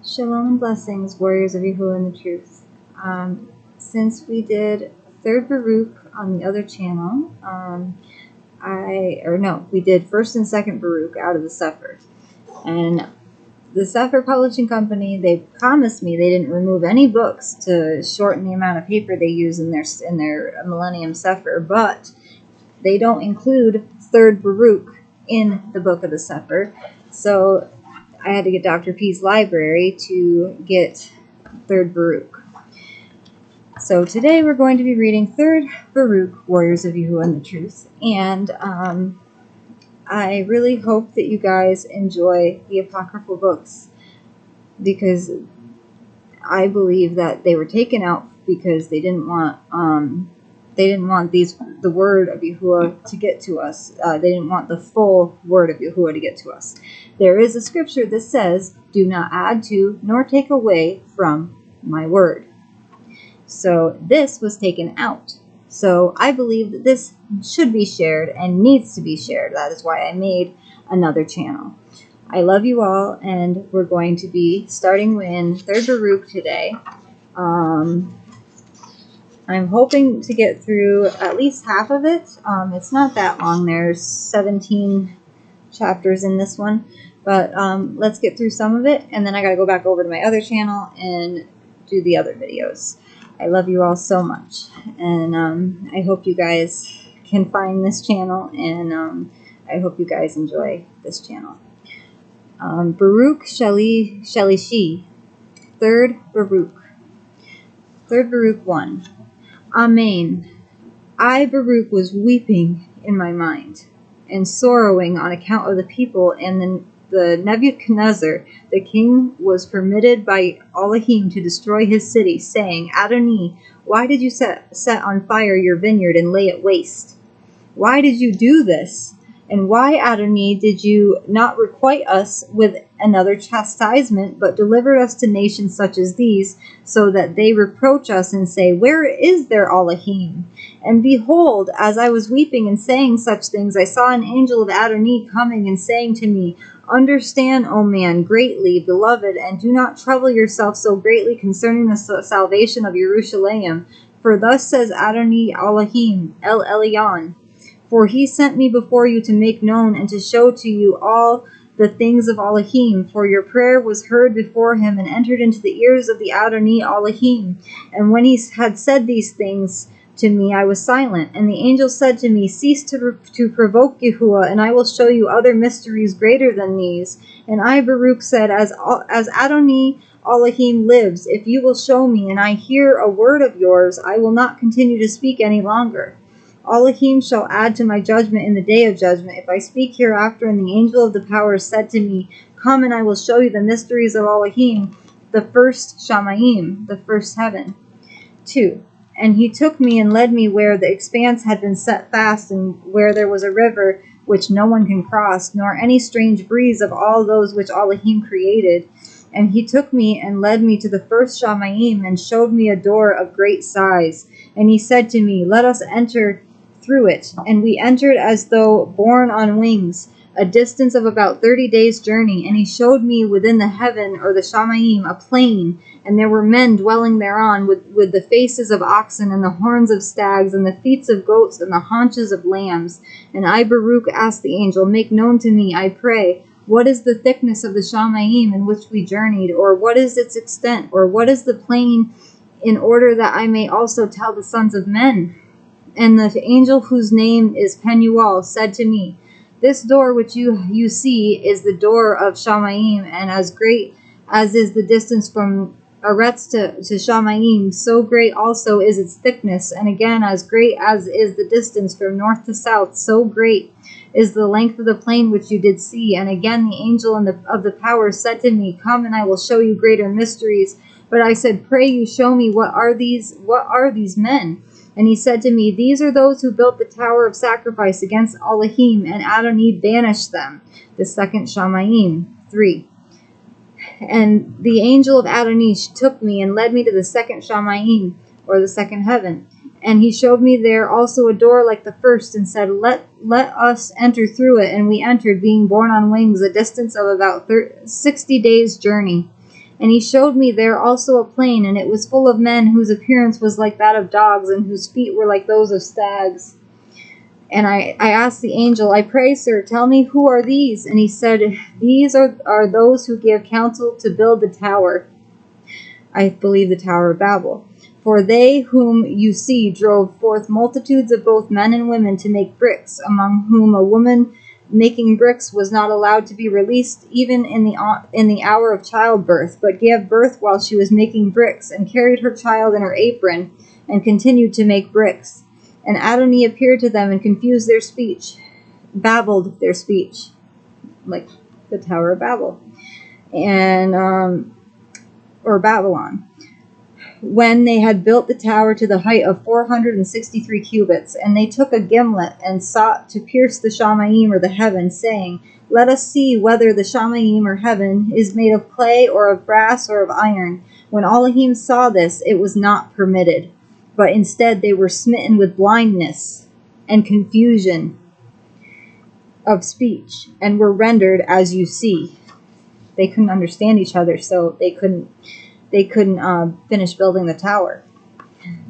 Shalom and blessings, warriors of Yahuwah and the truth. Since we did third Baruch on the other channel, we did first and second Baruch out of the CEPHER. And the CEPHER Publishing Company, they promised me they didn't remove any books to shorten the amount of paper they use in their Millenium CEPHER, but they don't include third Baruch in the book of the CEPHER. So I had to get Dr. P's library to get third Baruch. So today we're going to be reading third Baruch, Warriors of Yahuwah and the Truth. And I really hope that you guys enjoy the Apocryphal books, because I believe that they were taken out because they didn't want the word of Yahuwah to get to us. They didn't want the full word of Yahuwah to get to us. There is a scripture that says, "Do not add to nor take away from my word." So this was taken out. So I believe that this should be shared and needs to be shared. That is why I made another channel. I love you all, and we're going to be starting in third Baruch today. I'm hoping to get through at least half of it. It's not that long. There's 17 chapters in this one. But let's get through some of it, and then I got to go back over to my other channel and do the other videos. I love you all so much, and I hope you guys can find this channel, and I hope you guys enjoy this channel. Baruch Shalishi, third Baruch. Third Baruch 1. Amen. I, Baruch, was weeping in my mind, and sorrowing on account of the people, and the Nebuchadnezzar, the king, was permitted by Elohim to destroy his city, saying, Adonai, why did you set on fire your vineyard and lay it waste? Why did you do this? And why, Adonai, did you not requite us with another chastisement, but delivered us to nations such as these, so that they reproach us and say, Where is their Elohim? And behold, as I was weeping and saying such things, I saw an angel of Adonai coming and saying to me, Understand, O man, greatly, beloved, and do not trouble yourself so greatly concerning the salvation of Jerusalem. For thus says Adonai Elohim, El Elyon, for he sent me before you to make known and to show to you all the things of Elohim. For your prayer was heard before him and entered into the ears of the Adonai Elohim. And when he had said these things to me, I was silent. And the angel said to me, Cease to provoke Yahuwah, and I will show you other mysteries greater than these. And I, Baruch, said, As Adonai Elohim lives, if you will show me, and I hear a word of yours, I will not continue to speak any longer. Elohim shall add to my judgment in the day of judgment, if I speak hereafter. And the angel of the powers said to me, Come, and I will show you the mysteries of Elohim, the first Shaymayim, the first heaven. 2. And he took me and led me where the expanse had been set fast, and where there was a river which no one can cross, nor any strange breeze of all those which Elohim created. And he took me and led me to the first Shaymayim, and showed me a door of great size. And he said to me, Let us enter through it. And we entered as though borne on wings, a distance of about 30 days' journey. And he showed me within the heaven, or the Shaymayim, a plain, and there were men dwelling thereon, with the faces of oxen, and the horns of stags, and the feet of goats, and the haunches of lambs. And I, Baruch, asked the angel, Make known to me, I pray, what is the thickness of the Shaymayim in which we journeyed, or what is its extent, or what is the plain, in order that I may also tell the sons of men? And the angel, whose name is Penuel, said to me, This door which you see is the door of Shaymayim, and as great as is the distance from Eretz to Shaymayim, so great also is its thickness. And again, as great as is the distance from north to south, so great is the length of the plain which you did see. And again, the angel of the power said to me, Come, and I will show you greater mysteries. But I said, Pray you show me, what are these men? And he said to me, These are those who built the tower of sacrifice against Elohim, and Adonai banished them. The second Shaymayim. 3. And the angel of Adonai took me and led me to the second Shaymayim, or the second heaven. And he showed me there also a door like the first, and said, Let us enter through it. And we entered, being borne on wings, a distance of about 60 days' journey. And he showed me there also a plain, and it was full of men whose appearance was like that of dogs, and whose feet were like those of stags. And I asked the angel, I pray, sir, tell me, who are these? And he said, these are those who give counsel to build the tower. I believe the Tower of Babel. For they whom you see drove forth multitudes of both men and women to make bricks, among whom a woman making bricks was not allowed to be released even in the hour of childbirth, but gave birth while she was making bricks, and carried her child in her apron, and continued to make bricks. And Adonai appeared to them and confused their speech, babbled their speech, like the Tower of Babel, and or Babylon. When they had built the tower to the height of 463 cubits, and they took a gimlet and sought to pierce the Shaymayim, or the heaven, saying, let us see whether the Shaymayim, or heaven, is made of clay, or of brass, or of iron. When Elohim saw this, it was not permitted, but instead they were smitten with blindness and confusion of speech, and were rendered as you see. They couldn't understand each other, so they couldn't finish building the tower.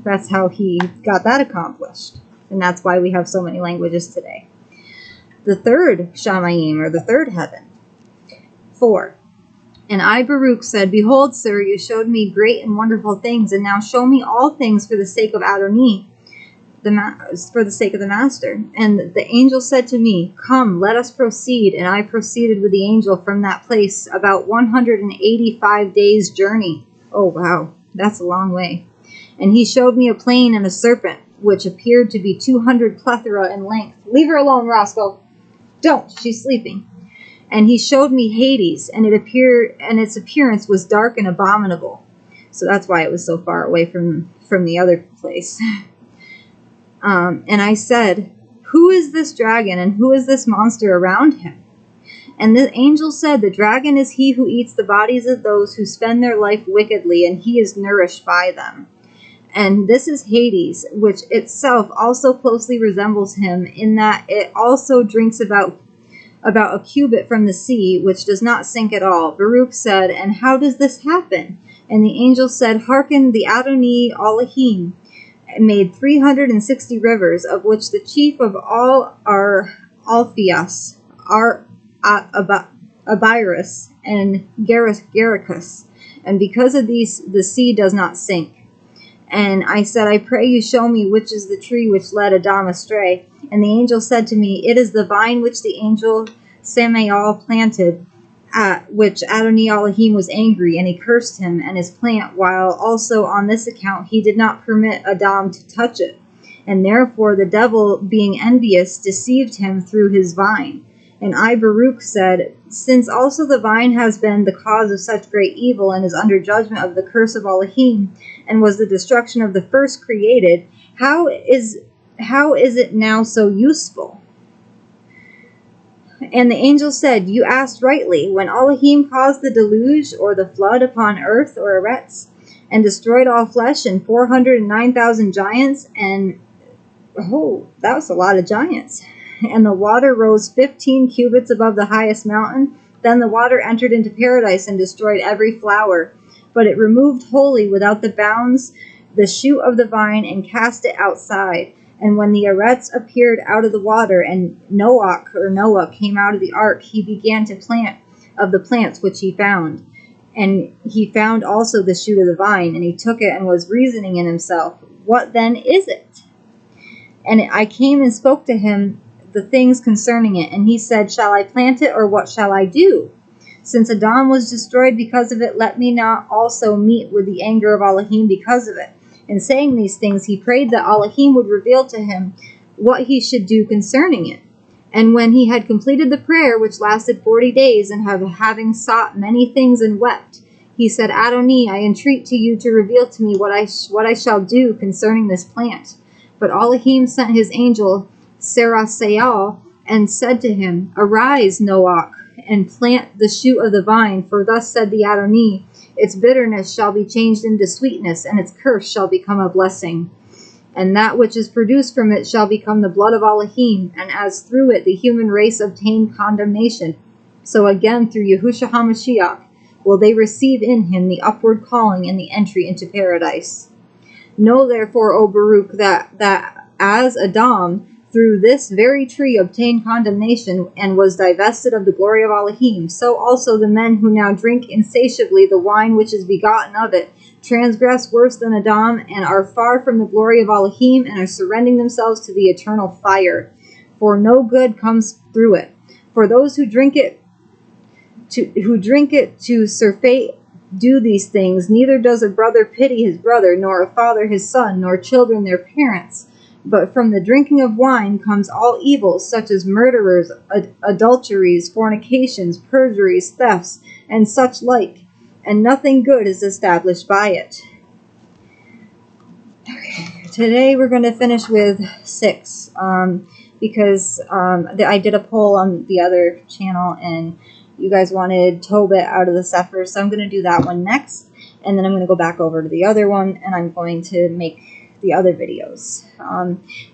That's how he got that accomplished. And that's why we have so many languages today. The third Shaymayim, or the third heaven. 4. And I, Baruch, said, behold, sir, you showed me great and wonderful things, and now show me all things for the sake of Adonai, for the sake of the master. And the angel said to me, come, let us proceed. And I proceeded with the angel from that place about 185 days' journey. Oh, wow, that's a long way. And he showed me a plain and a serpent, which appeared to be 200 plethora in length. Leave her alone, Roscoe. Don't, she's sleeping. And he showed me Hades, and its appearance was dark and abominable. So that's why it was so far away from the other place. And I said, who is this dragon, and who is this monster around him? And the angel said, the dragon is he who eats the bodies of those who spend their life wickedly, and he is nourished by them. And this is Hades, which itself also closely resembles him, in that it also drinks about a cubit from the sea, which does not sink at all. Baruch said, and how does this happen? And the angel said, hearken, the Adonai Elohim made 360 rivers, of which the chief of all are Alpheus, Abirus, and Gericus. And because of these, the sea does not sink. And I said, I pray you show me which is the tree which led Adam astray. And the angel said to me, it is the vine which the angel Shaymayim planted, at which Adonai Elohim was angry, and he cursed him and his plant, while also on this account he did not permit Adam to touch it. And therefore the devil, being envious, deceived him through his vine. And I, Baruch, said, since also the vine has been the cause of such great evil, and is under judgment of the curse of Elohim, and was the destruction of the first created, how is it now so useful? And the angel said, you asked rightly. When Elohim caused the deluge, or the flood upon earth, or Eretz, and destroyed all flesh, and 409,000 giants, and that was a lot of giants. And the water rose 15 cubits above the highest mountain. Then the water entered into paradise and destroyed every flower. But it removed wholly, without the bounds, the shoot of the vine, and cast it outside. And when the Eretz appeared out of the water, and Noah came out of the ark, he began to plant of the plants which he found. And he found also the shoot of the vine, and he took it, and was reasoning in himself, what then is it? And I came and spoke to him the things concerning it. And he said, shall I plant it, or what shall I do? Since Adam was destroyed because of it, let me not also meet with the anger of Elohim because of it. In saying these things, he prayed that Elohim would reveal to him what he should do concerning it. And when he had completed the prayer, which lasted 40 days, and having sought many things and wept, he said, Adonai, I entreat to you to reveal to me what I shall do concerning this plant. But Elohim sent his angel Sarasael, and said to him, arise, Noach, and plant the shoot of the vine, for thus said the Adonai, its bitterness shall be changed into sweetness, and its curse shall become a blessing. And that which is produced from it shall become the blood of Elohim, and as through it the human race obtained condemnation, so again through Yahushua HaMashiach will they receive in him the upward calling and the entry into paradise. Know therefore, O Baruch, that as Adam through this very tree obtained condemnation and was divested of the glory of Elohim, so also the men who now drink insatiably the wine which is begotten of it transgress worse than Adam and are far from the glory of Elohim and are surrendering themselves to the eternal fire. For no good comes through it. For those who drink it to surfeit do these things, neither does a brother pity his brother, nor a father his son, nor children their parents. But from the drinking of wine comes all evils, such as murderers, adulteries, fornications, perjuries, thefts, and such like, and nothing good is established by it. Okay, today we're going to finish with 6, because I did a poll on the other channel, and you guys wanted Tobit out of the CEPHER, so I'm going to do that one next, and then I'm going to go back over to the other one, and I'm going to make the other videos.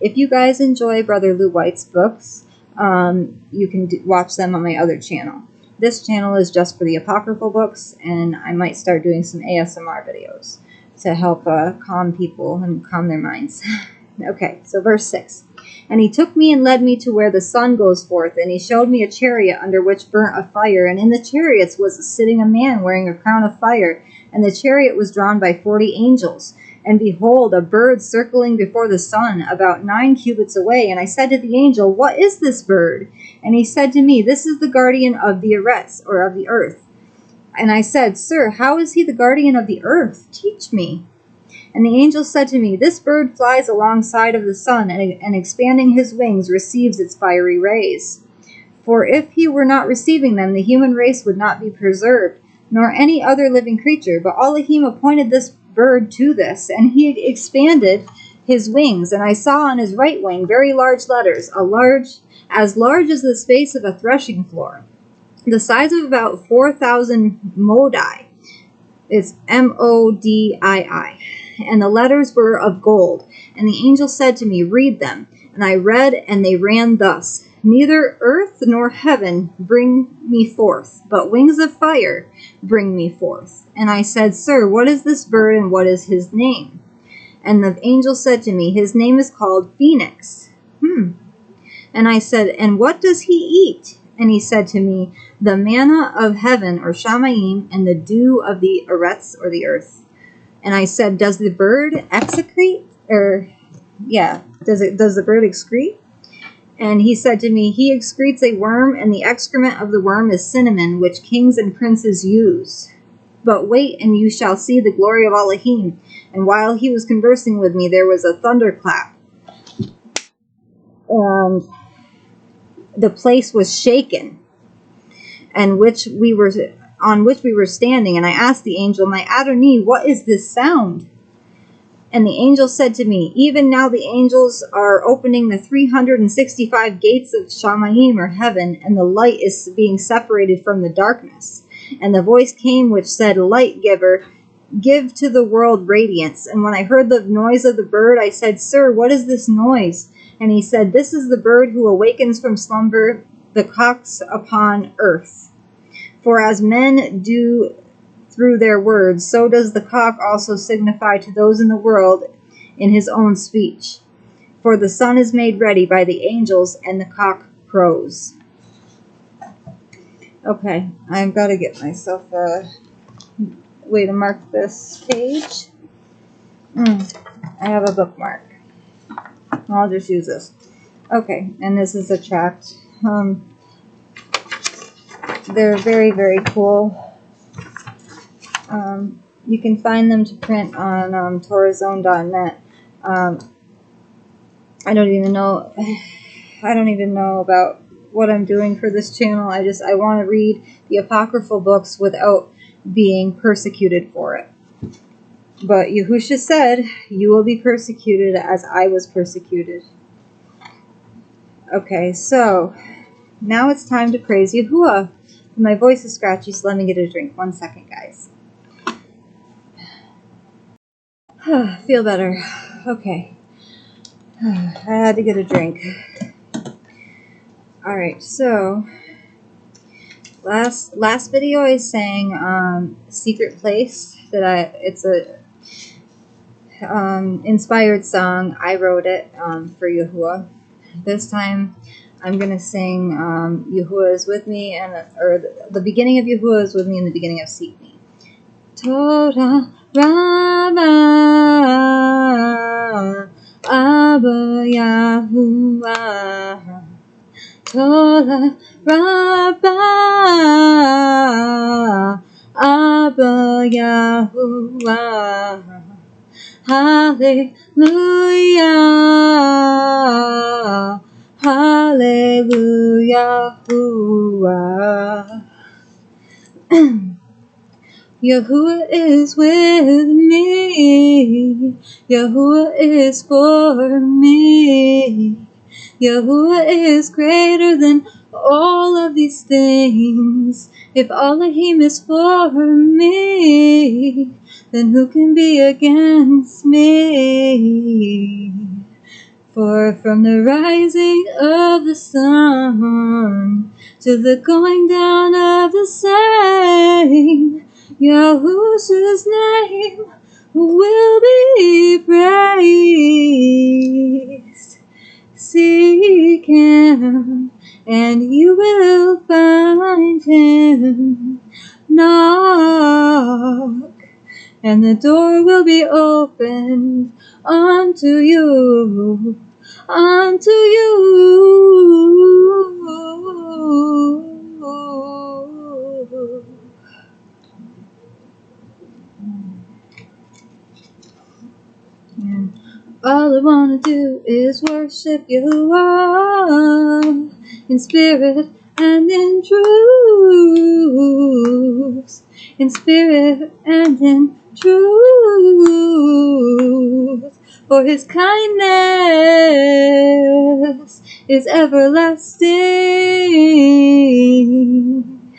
If you guys enjoy Brother Lou White's books, you can watch them on my other channel. This channel is just for the Apocryphal books, and I might start doing some ASMR videos to help calm people and calm their minds. Okay, so verse 6. And he took me and led me to where the sun goes forth, and he showed me a chariot under which burnt a fire, and in the chariots was sitting a man wearing a crown of fire, and the chariot was drawn by 40 angels. And behold, a bird circling before the sun, about 9 cubits away. And I said to the angel, What is this bird? And he said to me, This is the guardian of the Eretz, or of the earth. And I said, Sir, how is he the guardian of the earth? Teach me. And the angel said to me, This bird flies alongside of the sun, and expanding his wings receives its fiery rays. For if he were not receiving them, the human race would not be preserved, nor any other living creature. But Elohim appointed this bird to this, and he expanded his wings, and I saw on his right wing very large letters, as large as the space of a threshing floor, the size of about 4,000 modi. It's Modii, and the letters were of gold. And the angel said to me, Read them. And I read, and they ran thus: Neither earth nor heaven bring me forth, but wings of fire bring me forth. And I said, Sir, what is this bird, and what is his name? And the angel said to me, His name is called Phoenix. And I said, And what does he eat? And he said to me, The manna of heaven, or Shaymayim, and the dew of the Eretz, or the earth. And I said, Does the bird excrete? Does the bird excrete? And he said to me, He excretes a worm, and the excrement of the worm is cinnamon, which kings and princes use. But wait, and you shall see the glory of Elohim. And while he was conversing with me, there was a thunderclap, and the place was shaken, on which we were standing. And I asked the angel, My Adonai, what is this sound? And the angel said to me, Even now the angels are opening the 365 gates of Shaymayim, or heaven, and the light is being separated from the darkness. And the voice came which said, Light giver, give to the world radiance. And when I heard the noise of the bird, I said, Sir, what is this noise? And he said, This is the bird who awakens from slumber the cocks upon earth. For as men do through their words, so does the cock also signify to those in the world in his own speech. For the sun is made ready by the angels, and the cock crows. Okay, I've got to get myself a way to mark this page. I have a bookmark. I'll just use this. Okay, and this is a tract. They're very, very cool. You can find them to print on TorahZone.net. I don't even know about what I'm doing for this channel. I want to read the Apocryphal books without being persecuted for it. But Yahusha said, You will be persecuted as I was persecuted. Okay, so now it's time to praise Yahuwah. My voice is scratchy, so let me get a drink. 1 second, guys. Feel better. Okay. I had to get a drink. Alright, so Last video I sang Secret Place. It's a inspired song. I wrote it for Yahuwah. This time I'm gonna sing Yahuwah is with me, or the beginning of Yahuwah is with me and the beginning of Seek Me. Toda Rabba Abba Yahuwah. Toda Rabba Abba Yahuwah. Hallelujah, Hallelujah. Yahuwah is with me. Yahuwah is for me. Yahuwah is greater than all of these things. If Elohim is for me, then who can be against me? For from the rising of the sun to the going down of the same, Yahushua's name will be praised. Seek him, and you will find him. Knock, and the door will be opened unto you, unto you. And all I want to do is worship Yahuwah in spirit and in truth, in spirit and in truth. For his kindness is everlasting.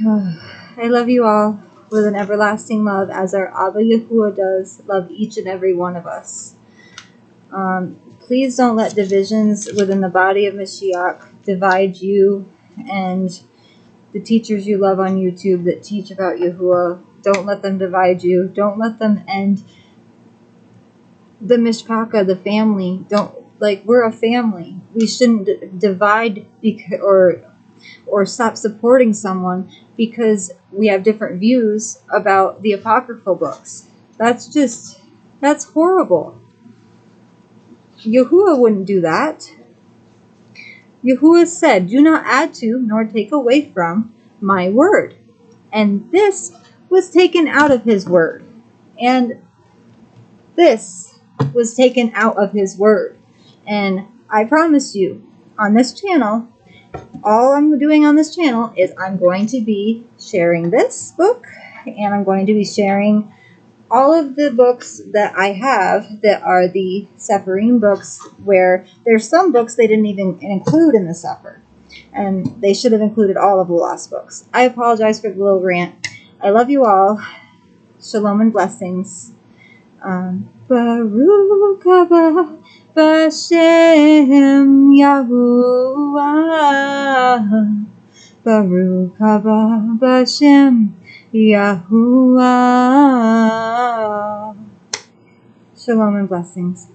I love you all with an everlasting love, as our Abba Yahuwah does love each and every one of us. Please don't let divisions within the body of Mashiach divide you and the teachers you love on YouTube that teach about Yahuwah. Don't let them divide you. Don't let them end the mishpacha, the family. We're a family. We shouldn't divide or stop supporting someone because we have different views about the Apocryphal books. That's horrible. Yahuwah wouldn't do that. Yahuwah said, do not add to nor take away from my word. And this was taken out of his word. And this was taken out of his word. And I promise you, on this channel, all I'm doing on this channel is I'm going to be sharing this book, and I'm going to be sharing all of the books that I have that are the CEPHERIYM books, where there's some books they didn't even include in the CEPHER, and they should have included all of the lost books. I apologize for the little rant. I love you all. Shalom and blessings. Baruch haba Bashem Yahuwah. Baruch haba Bashem Yahuwah. Shalom and blessings.